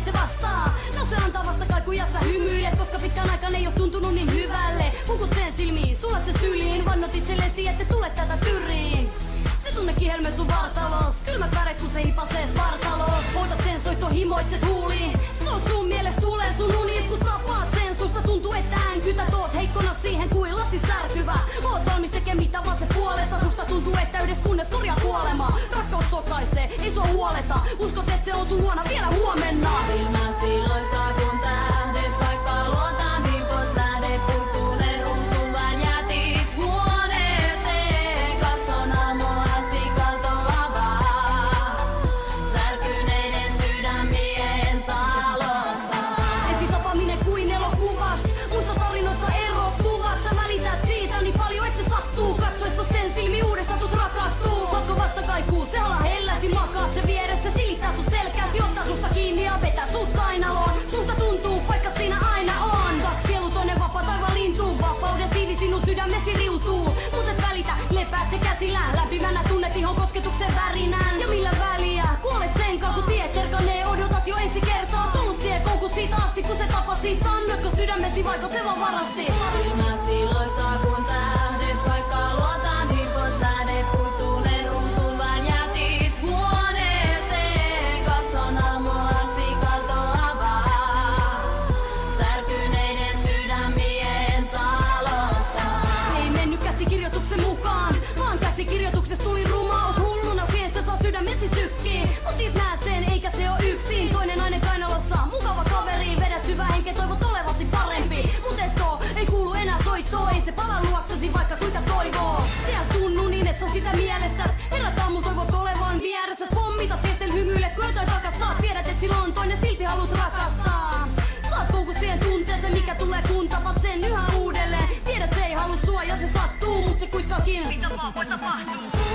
se vastaa. No se antaa vasta kaikuja, sä hymyilet, koska pitkään aikaan ei oo tuntunut niin hyvälle. Hukut sen silmiin, sulat se syliin, vannot itsellesi, ette tule tätä tyriin. Se tunne kihelme sun vartalos, kylmät väret kun se hipasee vartalos. Voitat sen soitto, himoitset huuliin. Se on sun mielestä tulee sun unis, kun tapaat sen. Susta tuntuu, että äänkytät, oot heikkona siihen kuin lasi särkyvä. Oot valmis tekee mitä vaan se puolesta. Susta tuntuu, että yhdessä kunnes korjaa kuolema. Rakkaus sokaisee, ei sua huoleta. Uskot, et se on sun huona vielä huomenna. Silmäsi loistaa kun tähdet, vaikka luotaviin pois lähdet. Puuttuunen ruusun vaan jätit huoneeseen. Katson aamuasi katoavaa, särkyneiden sydämien talosta. Ensi tapaaminen kuin elokuvast. Muista tarinoista erottuvat. Sä välität siitä niin paljon, et se sattuu. Katsoessa sen silmi uudestaan tut rakastuu. Saatko vasta kaikuu, se hala helläsi. Makaat se vieressä, silittää sun selkääsi. Ottaa susta kiinni ja vetää sut kainaloon. Susta tuntuu, paikka siinä aina on. Kaksi sielu toinen vapaa taivaan lintuu. Vapauden siivi sinun sydämesi riutuu. Mut et välitä, lepäät se käsillään. Lämpimänä tunnet ihon kosketuksen värinään. Ja millä väliä, kuolet senkaan kun tiet herkanee. Odotat jo ensi kertaa. Tullut siihen koukku siitä asti kun se tapasit. Kannatko sydämesi vaikka se vaan varasti. Silmäsi loistaa kun tähdet, vaikka luotaviin pois lähdet. Puuttuunen ruusun vaan jätit huoneeseen. Katson aamuasi katoavaa, särkyneiden sydämien talosta. Ei mennyt käsikirjoituksen mukaan, vaan käsikirjoituksesta tuli ruma. Oot hulluna, siihen se saa sydämesi sykkii. Mut sit näet sen, eikä se oo yksin. Toinen nainen kainalossa, mukava kaveri. Vedät syvää henkeä, toivot olevasi parempi. Mut et oo, ei kuulu enää soittoa. Ei se pala luoksesi vaikka kuinka toivoo. Siellä sunnu niin et sä sitä mielestäs. Herät aamulla toivot olevan vieressä. Pommitat viestel hymyile, kun jotain takas saat. Tiedät et sillä on toinen, silti haluat rakastaa. Saat koukku siihen tunteeseen, mikä tulee kun tapat sen yhä uudelleen. Tiedät se ei halua sua ja se sattuu, mut se kuiskaakin. Mitä vaan voi tapahtua?